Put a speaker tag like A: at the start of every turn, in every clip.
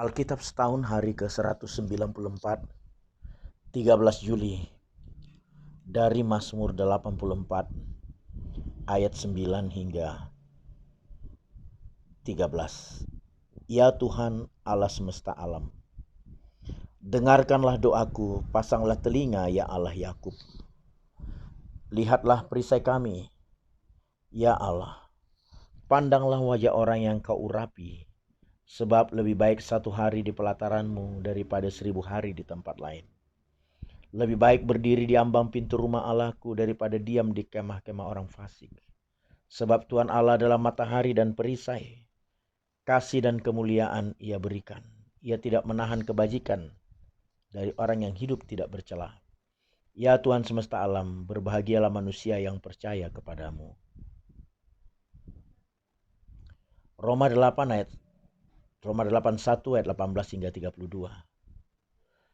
A: Alkitab setahun hari ke-194, 13 Juli, dari Mazmur 84 ayat 9 hingga 13. Ya Tuhan Allah semesta alam, dengarkanlah doaku, pasanglah telinga ya Allah Yakub. Lihatlah perisai kami, ya Allah, pandanglah wajah orang yang kau urapi. Sebab lebih baik satu hari di pelataranmu daripada 1000 hari di tempat lain. Lebih baik berdiri di ambang pintu rumah Allahku daripada diam di kemah-kemah orang fasik. Sebab Tuhan Allah adalah matahari dan perisai. Kasih dan kemuliaan ia berikan. Ia tidak menahan kebajikan dari orang yang hidup tidak bercela. Ya Tuhan semesta alam, berbahagialah manusia yang percaya kepadamu. Roma 81 ayat 18 hingga 32.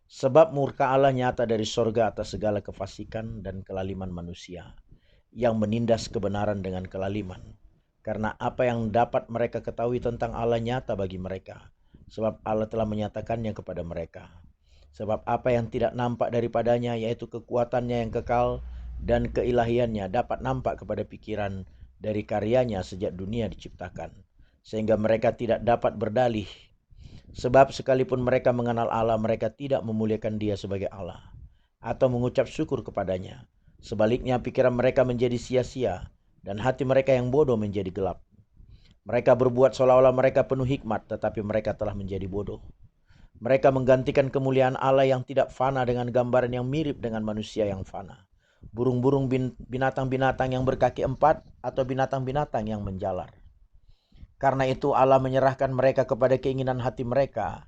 A: Sebab murka Allah nyata dari sorga atas segala kefasikan dan kelaliman manusia, yang menindas kebenaran dengan kelaliman. Karena apa yang dapat mereka ketahui tentang Allah nyata bagi mereka, sebab Allah telah menyatakannya kepada mereka. Sebab apa yang tidak nampak daripadanya, yaitu kekuatannya yang kekal dan keilahiannya, dapat nampak kepada pikiran dari karyanya sejak dunia diciptakan, sehingga mereka tidak dapat berdalih. Sebab sekalipun mereka mengenal Allah, mereka tidak memuliakan Dia sebagai Allah atau mengucap syukur kepadanya. Sebaliknya pikiran mereka menjadi sia-sia dan hati mereka yang bodoh menjadi gelap. Mereka berbuat seolah-olah mereka penuh hikmat, tetapi mereka telah menjadi bodoh. Mereka menggantikan kemuliaan Allah yang tidak fana dengan gambaran yang mirip dengan manusia yang fana, burung-burung, binatang-binatang yang berkaki 4 atau binatang-binatang yang menjalar. Karena itu Allah menyerahkan mereka kepada keinginan hati mereka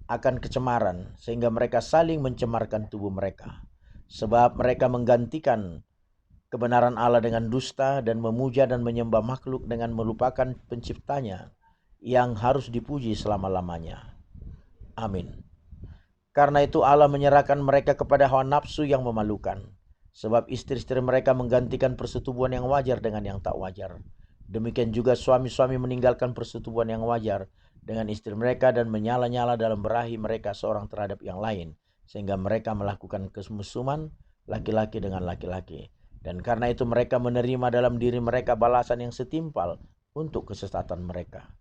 A: akan kecemaran, sehingga mereka saling mencemarkan tubuh mereka. Sebab mereka menggantikan kebenaran Allah dengan dusta dan memuja dan menyembah makhluk dengan melupakan penciptanya yang harus dipuji selama-lamanya. Amin. Karena itu Allah menyerahkan mereka kepada hawa nafsu yang memalukan. Sebab istri-istri mereka menggantikan persetubuhan yang wajar dengan yang tak wajar. Demikian juga suami-suami meninggalkan persetubuhan yang wajar dengan istri mereka dan menyala-nyala dalam berahi mereka seorang terhadap yang lain, sehingga mereka melakukan kemusuhan laki-laki dengan laki-laki. Dan karena itu mereka menerima dalam diri mereka balasan yang setimpal untuk kesesatan mereka.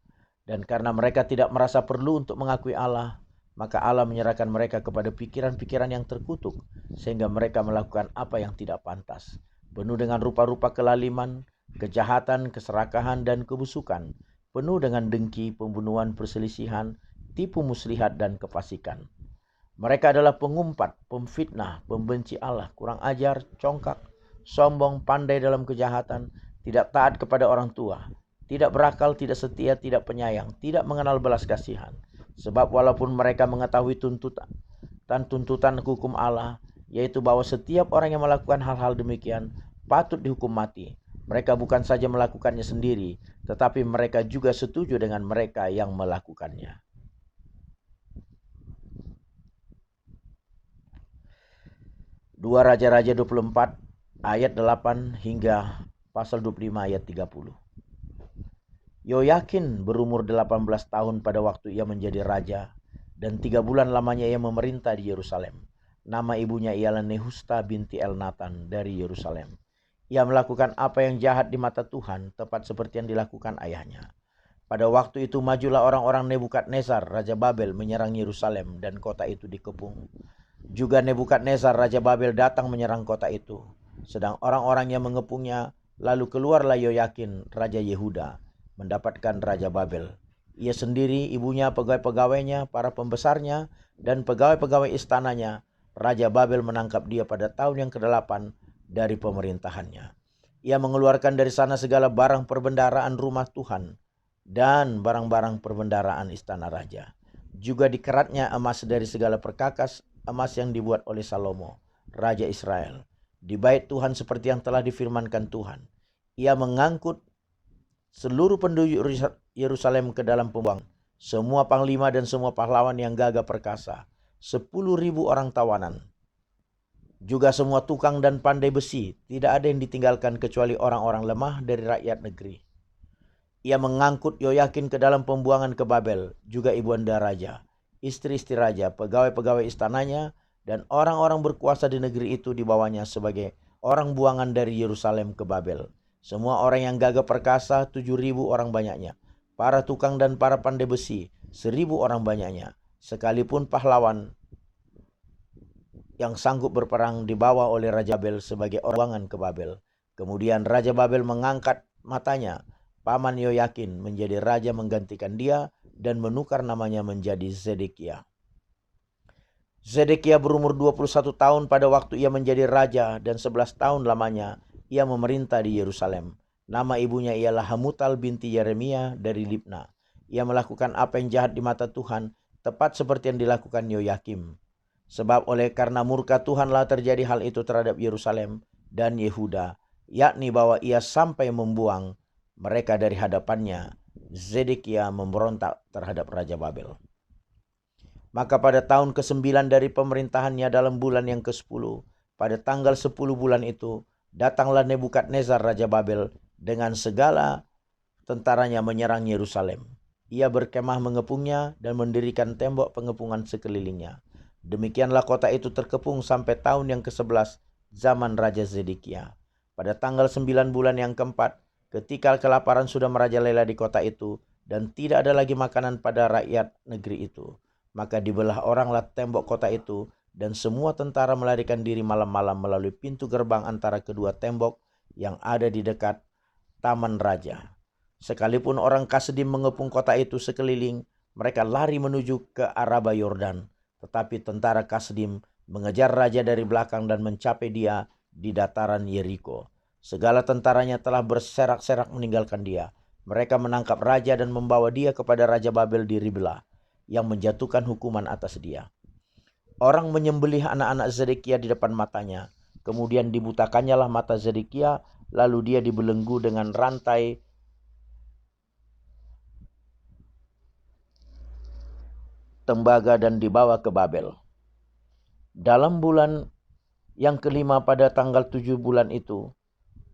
A: Dan karena mereka tidak merasa perlu untuk mengakui Allah, maka Allah menyerahkan mereka kepada pikiran-pikiran yang terkutuk, sehingga mereka melakukan apa yang tidak pantas, penuh dengan rupa-rupa kelaliman, kejahatan, keserakahan, dan kebusukan, penuh dengan dengki, pembunuhan, perselisihan, tipu muslihat, dan kefasikan. Mereka adalah pengumpat, pemfitnah, pembenci Allah, kurang ajar, congkak, sombong, pandai dalam kejahatan, tidak taat kepada orang tua, tidak berakal, tidak setia, tidak penyayang, tidak mengenal belas kasihan. Sebab walaupun mereka mengetahui tuntutan hukum Allah, yaitu bahwa setiap orang yang melakukan hal-hal demikian patut dihukum mati, mereka bukan saja melakukannya sendiri, tetapi mereka juga setuju dengan mereka yang melakukannya. Dua Raja-Raja 24 ayat 8 hingga pasal 25 ayat 30. Yoyakin berumur 18 tahun pada waktu ia menjadi raja, dan 3 bulan lamanya ia memerintah di Yerusalem. Nama ibunya ialah Nehusta binti Elnatan dari Yerusalem. Ia melakukan apa yang jahat di mata Tuhan, tepat seperti yang dilakukan ayahnya. Pada waktu itu majulah orang-orang Nebukadnezar, Raja Babel, menyerang Yerusalem, dan kota itu dikepung. Juga Nebukadnezar, Raja Babel, datang menyerang kota itu. Sedang orang-orang yang mengepungnya, lalu keluarlah Yoyakin, Raja Yehuda, mendapatkan Raja Babel. Ia sendiri, ibunya, pegawai-pegawainya, para pembesarnya, dan pegawai-pegawai istananya. Raja Babel menangkap dia pada tahun yang ke-8 dari pemerintahannya. Ia mengeluarkan dari sana segala barang perbendaraan rumah Tuhan dan barang-barang perbendaraan istana raja. Juga dikeratnya emas dari segala perkakas emas yang dibuat oleh Salomo, Raja Israel, di bait Tuhan seperti yang telah difirmankan Tuhan. Ia mengangkut seluruh penduduk Yerusalem ke dalam pembuangan, semua panglima dan semua pahlawan yang gagah perkasa, 10.000 orang tawanan. Juga semua tukang dan pandai besi, tidak ada yang ditinggalkan kecuali orang-orang lemah dari rakyat negeri. Ia mengangkut Yoyakin ke dalam pembuangan ke Babel, juga ibunda raja. istri-istri raja, pegawai-pegawai istananya, dan orang-orang berkuasa di negeri itu di bawahnya sebagai orang buangan dari Yerusalem ke Babel. Semua orang yang gagah perkasa, 7.000 orang banyaknya. Para tukang dan para pandai besi, 1.000 orang banyaknya. Sekalipun pahlawan yang sanggup berperang dibawa oleh Raja Babel sebagai orang buangan ke Babel. Kemudian Raja Babel mengangkat matanya. Paman Yoyakin menjadi raja menggantikan dia dan menukar namanya menjadi Zedekia. Zedekia berumur 21 tahun pada waktu ia menjadi raja dan 11 tahun lamanya ia memerintah di Yerusalem. Nama ibunya ialah Hamutal binti Yeremia dari Libna. Ia melakukan apa yang jahat di mata Tuhan, tepat seperti yang dilakukan Yoyakim. Sebab karena murka Tuhanlah terjadi hal itu terhadap Yerusalem dan Yehuda, yakni bahwa ia sampai membuang mereka dari hadapannya. Zedekia memberontak terhadap Raja Babel. Maka pada tahun ke-9 dari pemerintahannya dalam bulan yang ke-10, pada tanggal 10 bulan itu, datanglah Nebukadnezar Raja Babel dengan segala tentaranya menyerang Yerusalem. Ia berkemah mengepungnya dan mendirikan tembok pengepungan sekelilingnya. Demikianlah kota itu terkepung sampai tahun yang ke-11 zaman Raja Zedekia. Pada tanggal 9 bulan yang keempat, ketika kelaparan sudah merajalela di kota itu dan tidak ada lagi makanan pada rakyat negeri itu, maka dibelah oranglah tembok kota itu dan semua tentara melarikan diri malam-malam melalui pintu gerbang antara kedua tembok yang ada di dekat taman raja. Sekalipun orang Kasdim mengepung kota itu sekeliling, mereka lari menuju ke Araba Yordan. Tetapi tentara Kasdim mengejar raja dari belakang dan mencapai dia di dataran Yeriko. Segala tentaranya telah berserak-serak meninggalkan dia. Mereka menangkap raja dan membawa dia kepada Raja Babel di Ribla, yang menjatuhkan hukuman atas dia. Orang menyembelih anak-anak Zedekia di depan matanya. Kemudian dibutakannya lah mata Zedekia, lalu dia dibelenggu dengan rantai tembaga dan dibawa ke Babel. Dalam bulan yang kelima pada tanggal 7 bulan itu,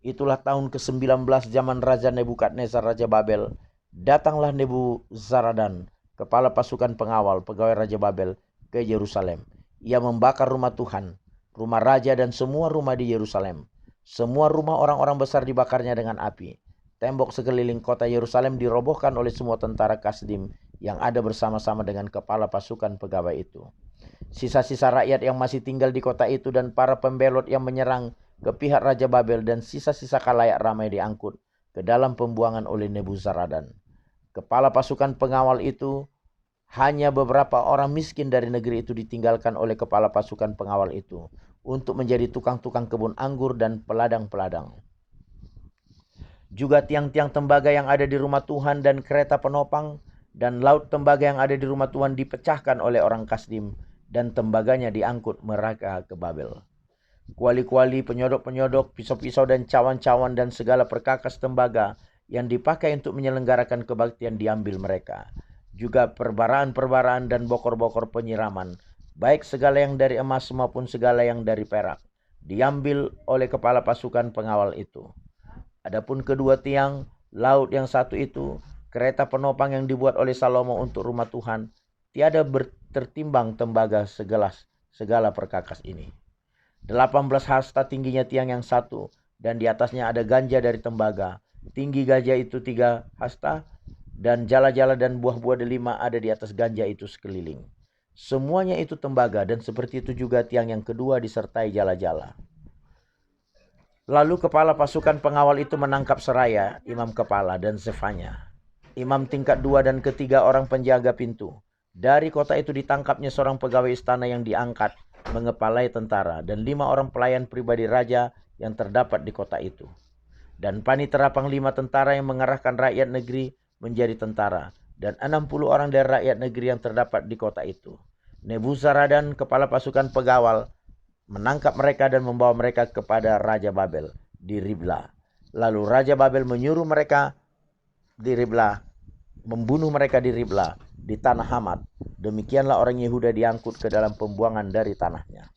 A: itulah tahun ke-19 zaman Raja Nebukadnezar Raja Babel, datanglah Nebuzaradan, kepala pasukan pengawal pegawai Raja Babel, ke Yerusalem. Ia membakar rumah Tuhan, rumah raja dan semua rumah di Yerusalem. Semua rumah orang-orang besar dibakarnya dengan api. Tembok sekeliling kota Yerusalem dirobohkan oleh semua tentara Kasdim yang ada bersama-sama dengan kepala pasukan pegawai itu. Sisa-sisa rakyat yang masih tinggal di kota itu dan para pembelot yang menyerang ke pihak Raja Babel dan sisa-sisa khalayak ramai diangkut ke dalam pembuangan oleh Nebuzaradan. Kepala pasukan pengawal itu, hanya beberapa orang miskin dari negeri itu ditinggalkan oleh kepala pasukan pengawal itu untuk menjadi tukang-tukang kebun anggur dan peladang-peladang. Juga tiang-tiang tembaga yang ada di rumah Tuhan dan kereta penopang dan laut tembaga yang ada di rumah Tuhan dipecahkan oleh orang Kasdim dan tembaganya diangkut mereka ke Babel. Kuali-kuali, penyodok-penyodok, pisau-pisau dan cawan-cawan dan segala perkakas tembaga yang dipakai untuk menyelenggarakan kebaktian diambil mereka. Juga perbaraan-perbaraan dan bokor-bokor penyiraman, baik segala yang dari emas maupun segala yang dari perak, diambil oleh kepala pasukan pengawal itu. Adapun kedua tiang laut yang satu itu, kereta penopang yang dibuat oleh Salomo untuk rumah Tuhan, tiada tertimbang tembaga segala perkakas ini. 18 hasta tingginya tiang yang satu, dan di atasnya ada ganja dari tembaga. Tinggi ganja itu 3 hasta, dan jala-jala dan buah-buah delima ada di atas ganja itu sekeliling. Semuanya itu tembaga, dan seperti itu juga tiang yang kedua disertai jala-jala. Lalu kepala pasukan pengawal itu menangkap Seraya, imam kepala, dan Zefanya, imam tingkat 2 dan ketiga orang penjaga pintu. Dari kota itu ditangkapnya seorang pegawai istana yang diangkat mengepalai tentara dan 5 orang pelayan pribadi raja yang terdapat di kota itu. Dan panitera panglima tentara yang mengarahkan rakyat negeri menjadi tentara dan 60 orang dari rakyat negeri yang terdapat di kota itu. Nebuzaradan, kepala pasukan pegawal, menangkap mereka dan membawa mereka kepada Raja Babel di Ribla. Lalu Raja Babel menyuruh mereka di Ribla, membunuh mereka di Ribla, di tanah Hamat. Demikianlah orang Yehuda diangkut ke dalam pembuangan dari tanahnya.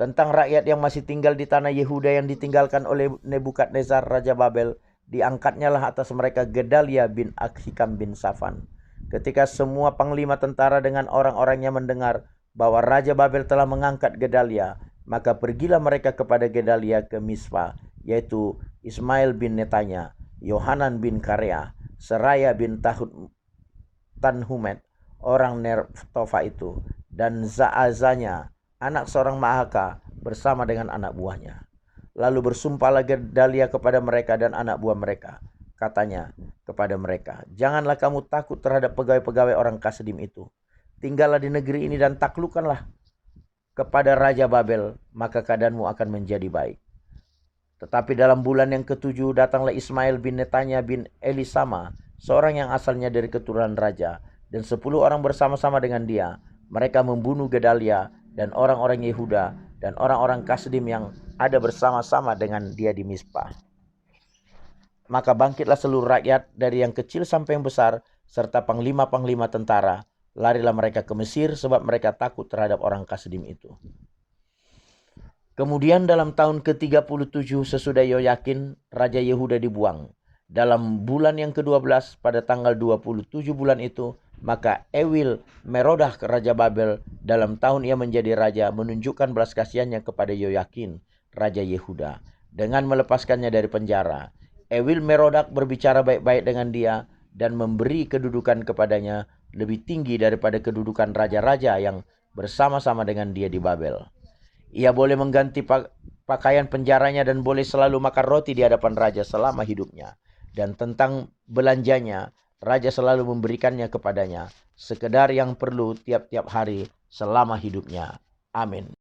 A: Tentang rakyat yang masih tinggal di tanah Yehuda yang ditinggalkan oleh Nebukadnezar Raja Babel, diangkatnya lah atas mereka Gedalia bin Akhikam bin Safan, Ketika semua panglima tentara dengan orang-orangnya mendengar bahwa Raja Babel telah mengangkat Gedalia, maka pergilah mereka kepada Gedalia ke Mispa, yaitu Ismail bin Netanya, Yohanan bin Karea, Seraya bin Tanhumet, orang Nertofa itu, dan Zaazanya, anak seorang Mahaka, bersama dengan anak buahnya. Lalu bersumpahlah Gedalia kepada mereka dan anak buah mereka. Katanya kepada mereka, janganlah kamu takut terhadap pegawai-pegawai orang Kasdim itu. Tinggallah di negeri ini dan taklukkanlah kepada Raja Babel, maka keadaanmu akan menjadi baik. Tetapi dalam bulan yang ketujuh datanglah Ismail bin Netanya bin Elisama, seorang yang asalnya dari keturunan raja, dan 10 orang bersama-sama dengan dia. Mereka membunuh Gedalia dan orang-orang Yehuda dan orang-orang Kasdim yang ada bersama-sama dengan dia di Mizpah. Maka bangkitlah seluruh rakyat dari yang kecil sampai yang besar, serta panglima-panglima tentara. Larilah mereka ke Mesir sebab mereka takut terhadap orang Kasdim itu. Kemudian dalam tahun ke-37 sesudah Yoyakin, Raja Yehuda dibuang. Dalam bulan yang ke-12 pada tanggal 27 bulan itu, maka Ewil Merodak Raja Babel dalam tahun ia menjadi raja menunjukkan belas kasihannya kepada Yoyakin, Raja Yehuda, dengan melepaskannya dari penjara. Ewil Merodak berbicara baik-baik dengan dia dan memberi kedudukan kepadanya lebih tinggi daripada kedudukan raja-raja yang bersama-sama dengan dia di Babel. Ia boleh mengganti pakaian penjaranya dan boleh selalu makan roti di hadapan raja selama hidupnya. Dan tentang belanjanya, raja selalu memberikannya kepadanya, sekedar yang perlu tiap-tiap hari selama hidupnya. Amin.